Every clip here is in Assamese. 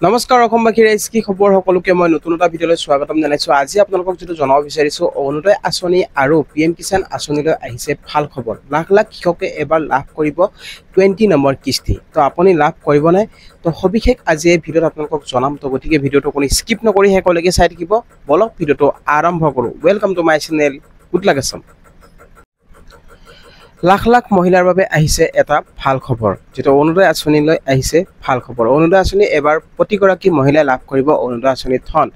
নমস্কাৰ অসমবাসী ৰাইজ কি খবৰ সকলোকে মই নতুন এটা ভিডিঅ'লৈ স্বাগতম জনাইছো। আজি আপোনালোকক যেটো জনাব বিচাৰিছো অৰুণোদয় আঁচনি আৰু পিএম কিষাণ আঁচনিলৈ আহিছে ভাল খবৰ। লাখ লাখ কৃষকে এবাৰ লাভ কৰিব 20 নম্বৰ কিস্তি। তো আপুনি লাভ কৰিব নাই? তো সবিশেষ আজি এই ভিডিঅ'ত আপোনালোকক জনাম। তো গতিকে ভিডিঅ'টো আপুনি স্কিপ নকৰি শেষলৈকে চাই থাকিব। বলক ভিডিঅ'টো আৰম্ভ কৰোঁ। Welcome to my channel good luck Assam. Lakh lakh মহিলাৰ বাবে আহিছে এটা ভাল খবৰ, যেটো অৰুণোদয় আঁচনিলৈ আহিছে ভাল খবৰ। অৰুণোদয় আঁচনি এবাৰ প্ৰতিগৰাকী মহিলাই লাভ কৰিব অৰুণোদয় আঁচনিৰ ধন।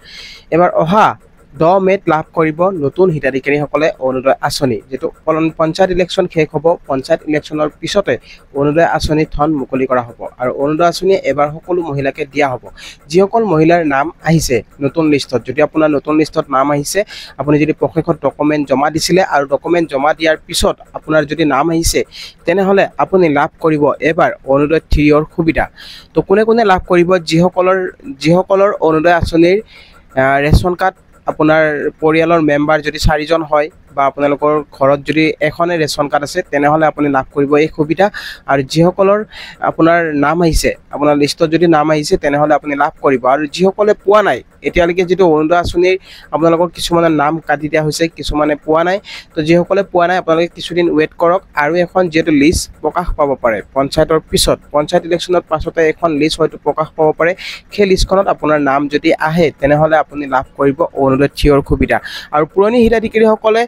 এবাৰ অহা 10 মে'ত লাভ কৰিব নতুন হিতাধিকাৰীসকলে অৰুণোদয় আঁচনি। যেটো পঞ্চায়ত ইলেকশ্যন শেষ হ'ব, পঞ্চায়ত ইলেকশ্যনৰ পিছতে অৰুণোদয় আঁচনিৰ ধন মুকলি কৰা হ'ব আৰু অৰুণোদয় আঁচনিয়ে এবাৰ সকলো মহিলাকে দিয়া হ'ব। যিসকল মহিলাৰ নাম আহিছে নতুন লিষ্টত, যদি আপোনাৰ নতুন লিষ্টত নাম আহিছে, আপুনি যদি প্ৰশেষত ডকুমেণ্ট জমা দিছিলে আৰু ডকুমেণ্ট জমা দিয়াৰ পিছত আপোনাৰ যদি নাম আহিছে, তেনেহ'লে আপুনি লাভ কৰিব এবাৰ অৰুণোদয় 3ৰ সুবিধা। তো কোনে কোনে লাভ কৰিব? যিসকলৰ অৰুণোদয় আঁচনিৰ ৰেচন কাৰ্ড আপোনাৰ পৰিয়ালৰ মেম্বাৰ যদি 4জন হয় বা আপোনালোকৰ ঘৰত যদি এখনে ৰেচন কাৰ্ড আছে, তেনেহ'লে আপুনি লাভ কৰিব এই সুবিধা। আৰু যিসকলৰ আপোনাৰ নাম আহিছে, আপোনাৰ লিষ্টত যদি নাম আহিছে, তেনেহ'লে আপুনি লাভ কৰিব। আৰু যিসকলে পোৱা নাই এতিয়ালৈকে, যিটো অৰুণোদয় আঁচনিৰ আপোনালোকৰ কিছুমানৰ নাম কাটি দিয়া হৈছে, কিছুমানে পোৱা নাই। তো যিসকলে পোৱা নাই আপোনালোকে কিছুদিন ৱেইট কৰক। আৰু এখন যিহেতু লিষ্ট প্ৰকাশ পাব পাৰে পঞ্চায়তৰ পিছত, পঞ্চায়ত ইলেকশ্যনৰ পাছতে এখন লিষ্ট হয়তো প্ৰকাশ পাব পাৰে। সেই লিষ্টখনত আপোনাৰ নাম যদি আহে, তেনেহ'লে আপুনি লাভ কৰিব অৰুণোদয় 3ৰ সুবিধা। আৰু পুৰণি হিতাধিকাৰীসকলে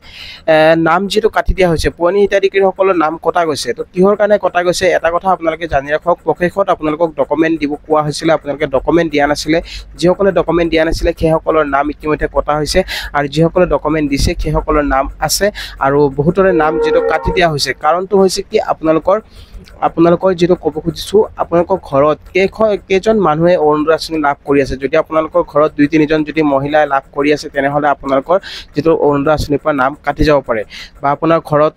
নাম যিটো কাটি দিয়া হৈছে, পুৰণি হিতাধিকাৰীসকলৰ নাম কটা গৈছে। তো কিহৰ কাৰণে কটা গৈছে এটা কথা আপোনালোকে জানি ৰাখক। প্ৰশেষত আপোনালোকক ডকুমেণ্ট দিব কোৱা হৈছিলে, আপোনালোকে ডকুমেণ্ট দিয়া নাছিলে। যিসকলে ডকুমেণ্ট দিয়া নাছিলে সেইসকলৰ নাম ইতিমধ্যে কটা হৈছে, আৰু যিসকলে ডকুমেণ্ট দিছে সেইসকলৰ নাম আছে। আৰু বহুতৰে নাম যিটো কাটি দিয়া হৈছে, কাৰণটো হৈছে কি, আপোনালোকৰ যিটো ক'ব খুজিছোঁ, আপোনালোকৰ ঘৰত কেইজন মানুহে অৰুণোদয় আঁচনি লাভ কৰি আছে। যদি আপোনালোকৰ ঘৰত 2-3জন যদি মহিলাই লাভ কৰি আছে, তেনেহ'লে আপোনালোকৰ যিটো অৰুণোদয় আঁচনিৰ পৰা নাম কাটি যাব পাৰে। বা আপোনাৰ ঘৰত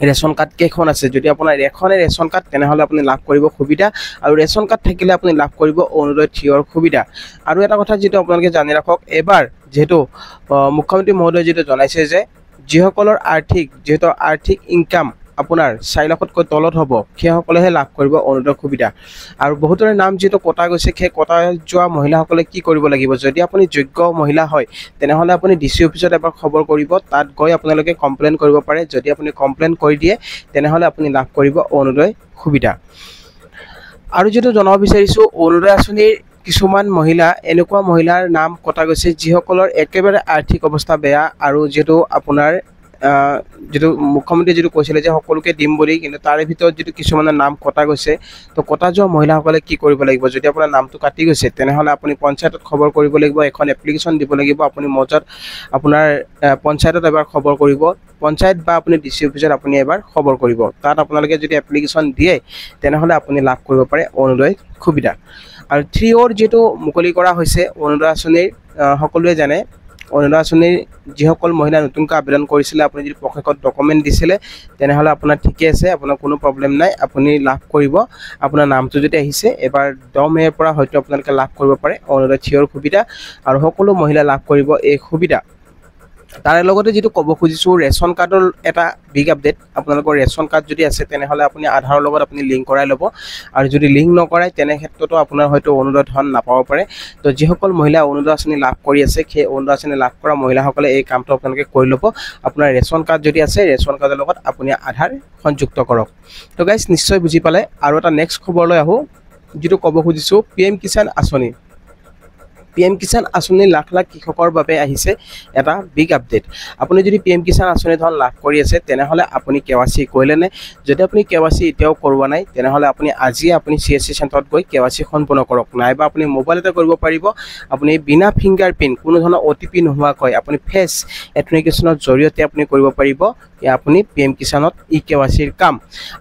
ৰেচন কাৰ্ড কেইখন আছে, যদি আপোনাৰ এখনে ৰেচন কাৰ্ড, তেনেহ'লে আপুনি লাভ কৰিব সুবিধা। আৰু ৰেচন কাৰ্ড থাকিলে আপুনি লাভ কৰিব অৰুণোদয় 3ৰ সুবিধা। আৰু এটা কথা যিটো আপোনালোকে জানি ৰাখক, এবাৰ যিহেতু মুখ্যমন্ত্ৰী মহোদয়ে যিটো জনাইছে যে যিসকলৰ আৰ্থিক ইনকাম আপোনাৰ 4 লাখতকৈ তলত হ'ব, সেইসকলেহে লাভ কৰিব অৰুণোদয় সুবিধা। আৰু বহুতৰে নাম যিহেতু কটা গৈছে, সেই কটা যোৱা মহিলাসকলে কি কৰিব লাগিব? যদি আপুনি যোগ্য মহিলা হয়, তেনেহ'লে আপুনি ডিচি অফিচত এবাৰ খবৰ কৰিব। তাত গৈ আপোনালোকে কমপ্লেইন কৰিব পাৰে। যদি আপুনি কমপ্লেইন কৰি দিয়ে, তেনেহ'লে আপুনি লাভ কৰিব অৰুণোদয় সুবিধা। আৰু যিটো জনাব বিচাৰিছোঁ, অৰুণোদয় আঁচনিৰ কিছুমান মহিলা, এনেকুৱা মহিলাৰ নাম কটা গৈছে যিসকলৰ একেবাৰে আৰ্থিক অৱস্থা বেয়া। আৰু যিহেতু আপোনাৰ যিটো মুখ্যমন্ত্ৰী যিটো কৈছিলে যে সকলোকে দিম বুলি, কিন্তু তাৰে ভিতৰত যিটো কিছুমানৰ নাম কটা গৈছে, তো কটা যোৱা মহিলাসকলে কি কৰিব লাগিব? যদি আপোনাৰ নামটো কাটি গৈছে, তেনেহ'লে আপুনি পঞ্চায়তত খবৰ কৰিব লাগিব, এখন এপ্লিকেশ্যন দিব লাগিব। আপুনি আপোনাৰ পঞ্চায়তত এবাৰ খবৰ কৰিব, পঞ্চায়ত বা আপুনি ডিচি অফিচত আপুনি এবাৰ খবৰ কৰিব। তাত আপোনালোকে যদি এপ্লিকেশ্যন দিয়ে, তেনেহ'লে আপুনি লাভ কৰিব পাৰে অৰুণোদয় সুবিধা। আৰু 3ৰ যিটো মুকলি কৰা হৈছে অৰুণোদয় আঁচনিৰ, সকলোৱে জানে অৰুণোদয় আঁচনিৰ যিসকল মহিলা নতুনকৈ আবেদন কৰিছিলে, আপুনি যদি প্ৰশেষত ডকুমেণ্ট দিছিলে, তেনেহ'লে আপোনাৰ ঠিকে আছে, আপোনাৰ কোনো প্ৰব্লেম নাই, আপুনি লাভ কৰিব। আপোনাৰ নামটো যদি আহিছে, এবাৰ 10 মে'ৰ পৰা হয়তো আপোনালোকে লাভ কৰিব পাৰে অৰুণোদয় 3ৰ সুবিধা। আৰু সকলো মহিলা লাভ কৰিব এই সুবিধা। তাৰে লগতে যিটো ক'ব খুজিছোঁ, ৰেচন কাৰ্ডৰ এটা বিগ আপডেট। আপোনালোকৰ ৰেচন কাৰ্ড যদি আছে, তেনেহ'লে আপুনি আধাৰৰ লগত আপুনি লিংক কৰাই ল'ব। আৰু যদি লিংক নকৰাই, তেনে ক্ষেত্ৰতো আপোনাৰ হয়তো অৰুণোদয় ধন নাপাব পাৰে। তো যিসকল মহিলা অৰুণোদয় আঁচনি লাভ কৰি আছে, সেই অৰুণোদয় আঁচনি লাভ কৰা মহিলাসকলে এই কামটো আপোনালোকে কৰি ল'ব। আপোনাৰ ৰেচন কাৰ্ড যদি আছে, ৰেচন কাৰ্ডৰ লগত আপুনি আধাৰ সংযুক্ত কৰক। তো গাইজ, নিশ্চয় বুজি পালে। আৰু এটা নেক্সট খবৰলৈ আহোঁ, যিটো ক'ব খুজিছোঁ পিএম কিষাণ আঁচনি। পিএম কিষাণ আঁচনি লাখ লাখ কৃষকৰ বাবে আহিছে এটা বিগ আপডেট। আপুনি যদি পিএম কিষাণ আঁচনি ধন লাভ কৰি আছে, তেনেহ'লে আপুনি KYC কৰিলেনে? যদি আপুনি KYC এতিয়াও কৰোৱা নাই, তেনেহ'লে আপুনি আজিয়ে আপুনি CSC চেণ্টাৰত গৈ KYC সম্পূৰ্ণ কৰক। নাইবা আপুনি মোবাইলতে কৰিব পাৰিব। আপুনি বিনা ফিংগাৰপ্ৰিণ্ট, কোনো ধৰণৰ OTP নোহোৱাকৈ আপুনি ফেচ এথেণ্টিকেশ্যনৰ জৰিয়তে আপুনি কৰিব পাৰিব আপুনি পিএম কিষাণত KYCৰ কাম।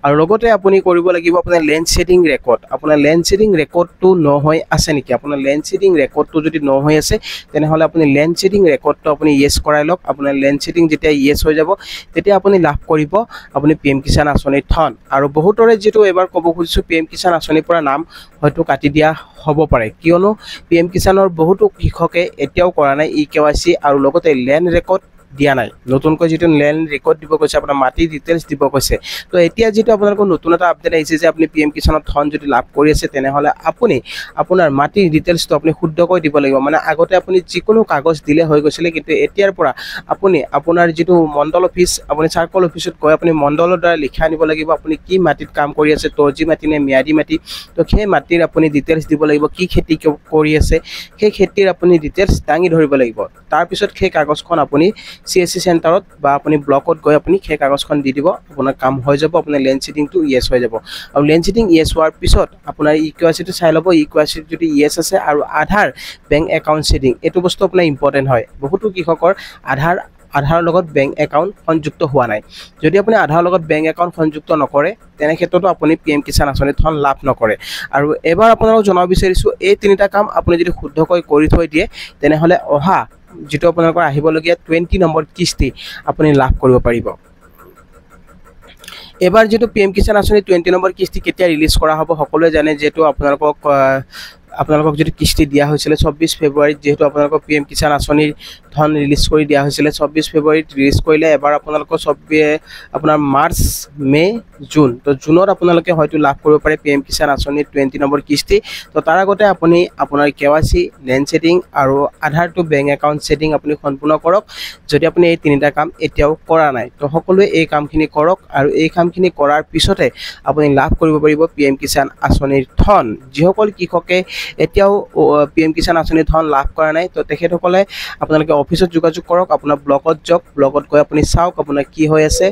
আৰু লগতে আপুনি কৰিব লাগিব আপোনাৰ লেণ্ড শেডিং ৰেকৰ্ড। আপোনাৰ লেণ্ড শেডিং ৰেকৰ্ডটো ন হৈ আছে নেকি? আপোনাৰ লেণ্ড শেডিং ৰেকৰ্ডটো যদি ন হৈ আছে, তেনেহ'লে আপুনি লেণ্ড শেডিং ৰেকৰ্ডটো আপুনি য়েছ কৰাই লওক। আপোনাৰ লেণ্ড শেডিং যেতিয়া য়েছ হৈ যাব, তেতিয়া আপুনি লাভ কৰিব আপুনি পিএম কিষাণ আঁচনিৰ ধন। আৰু বহুতৰে যিটো এবাৰ ক'ব খুজিছোঁ, পিএম কিষাণ আঁচনিৰ পৰা নাম হয়তো কাটি দিয়া হ'ব পাৰে, কিয়নো পিএম কিষাণৰ বহুতো কৃষকে এতিয়াও কৰা নাই KYC। আৰু লগতে লেণ্ড ৰেকৰ্ড দিয়া নাই নতুনকৈ যেটো ল্যান্ড ৰেকৰ্ড দিব কৈছে আপোনাৰ মাটি ডিটেইলছ দিব কৈছে তো এতিয়া যেটো আপোনালোকৰ নতুন এটা আপডেট আহিছে যে আপুনি পিএম কিষাণৰ ধন যদি লাভ কৰি আছে তেনেহলে আপুনি আপোনাৰ মাটি ডিটেইলছটো আপুনি শুদ্ধকৈ দিব লাগিব মানে আগতে আপুনি যিকোনো কাগজ দিলে হৈ গৈছিলে কিন্তু এতিয়াৰ পৰা আপুনি আপোনাৰ যেটো মণ্ডল অফিস আপুনি সাৰ্কল অফিসত গৈ আপুনি মণ্ডলৰ দ্বাৰা লিখা আনিব লাগিব আপুনি কি মাটিত কাম কৰি আছে তজি মাটি নে মিয়াদি মাটি তো সেই মাটিৰ আপুনি ডিটেইলছ দিব লাগিব কি খেতি কৰি আছে সেই খেতিৰ আপুনি ডিটেইলছ দাঙি ধৰিব লাগিব তাৰ পিছত সেই কাগজখন আপুনি সিএসসি সেন্টাৰত বা আপুনি ব্লকত গৈ আপুনি সেই কাগজখন দি দিব আপোনাৰ কাম হৈ যাব আপোনাৰ ল্যান্ড সিডিংটো ইয়েস হৈ যাব আৰু ল্যান্ড সিডিং ইয়েস হোৱাৰ পিছত আপোনাৰ ইকুৱেচিটো চাই ল'ব ইকুৱেচিটো যদি ইয়েস আছে আৰু আধাৰ বেংক একাউণ্ট সিডিং এটো বস্তু আপোনাৰ ইম্পৰ্টেন্ট হয় বহুতো কৃষকৰ আধাৰ লগত বেংক একাউণ্ট সংযুক্ত হোৱা নাই যদি আপুনি আধাৰ লগত বেংক একাউণ্ট সংযুক্ত নকৰে তেনে ক্ষেত্ৰতো আপুনি পিএম কিষাণ আঁচনি ধন লাভ নকৰে আৰু এবাৰ আপোনালোকক জনাব বিচাৰিছো এই তিনিটা কাম আপুনি যদি শুদ্ধকৈ কৰি থৈ দিয়ে তেনেহলে অহা যেটো আপোনালোকৰ আহিবলগীয়া 20 নম্বৰ কিস্তি আপুনি লাভ কৰিব পাৰিব এবাৰ যেটো পিএম কিষাণ আঁচনি 20 নম্বৰ কিস্তি কেতিয়া ৰিলিজ কৰা হ'ব সকলোৱে জানে যেটো আপোনালোকক যদি কিস্তি দিয়া হৈছিল 24 ফেব্ৰুৱাৰীত যেহেতু আপোনালোকক পিএম কিষাণ আঁচনিৰ ধন ৰিলিজ কৰি দিয়া হৈছিল 24 ফেব্ৰুৱাৰীত ৰিলিজ কৰিলে এবাৰ আপোনালোকক আপোনাৰ মাৰ্চ মে জুন তো জুনত আপোনালোকে হয়তো লাভ কৰিব পাৰে পিএম কিষাণ আঁচনিৰ 20 নম্বৰ কিস্তি তো তাৰ আগতে আপুনি আপোনাৰ কেৱাইসি ল্যান্ড সেটিং আৰু আধাৰ টু বেংক একাউণ্ট সেটিং আপুনি সম্পূৰ্ণ কৰক যদি আপুনি এই তিনিটা কাম এতিয়াও কৰা নাই তো সকলোৱে এই কামখিনি কৰক আৰু এই কামখিনি কৰাৰ পিছতে আপুনি লাভ কৰিব পাৰিব পিএম কিষাণ আঁচনিৰ ধন যিসকল কৃষকে এতিয়াও পিএম কিষাণ আঁচনিৰ ধন লাভ কৰা নাই তো তেখেতসকলে আপোনালোকে অফিসত যোগাযোগ কৰক আপোনাৰ ব্লকত যাওক ব্লকত গৈ আপুনি চাওক আপোনাৰ কি হৈ আছে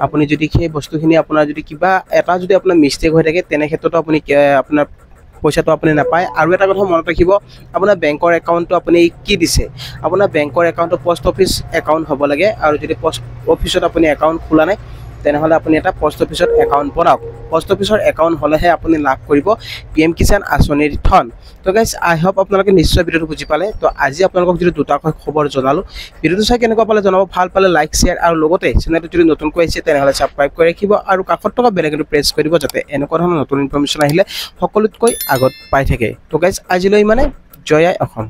আপুনি যদি সেই বস্তুখিনি আপোনাৰ যদি কিবা এটা যদি আপোনাৰ মিস্টেক হৈ থাকে তেনে ক্ষেত্ৰতো আপুনি আপোনাৰ পইচাটো আপুনি নাপায় আৰু এটা কথা মনত ৰাখিব আপোনাৰ বেংকৰ একাউণ্টটো আপুনি কি দিছে আপোনাৰ বেংকৰ একাউণ্টটো পোষ্ট অফিস একাউণ্ট হ'ব লাগে আৰু যদি পোষ্ট অফিসত আপুনি একাউণ্ট খোলা নাই তেনেহলে আপুনি এটা পোষ্ট অফিসত একাউণ্ট বনাওক পোষ্ট অফিসৰ একাউণ্ট হলেহে আপুনি লাভ কৰিব পিএম কিষাণ আঁচনিৰ ধন তো গাইস আই হোপ আপোনালোকে নিশ্চয় ভিডিওটো বুজি পালে তো আজি আপোনালোকক যদি দুটাকৈ খবৰ জনালো ভিডিওটো চাই কেনেকুৱা পালে জনাব ভাল পালে লাইক শেয়াৰ আৰু লগতে চেনেলটো যদি নতুনকৈ আহিছে তেনেহলে সাবস্ক্ৰাইব কৰি ৰাখিব আৰু কাষত থকা বেল আইকনটো প্ৰেছ কৰি দিব যাতে এনেকুৱা ধৰণৰ নতুন ইনফৰমেশ্যন আহিলে সকলোতকৈ আগত পাই থাকে তো গাইস আজিলৈ মানে জয় আই অসম।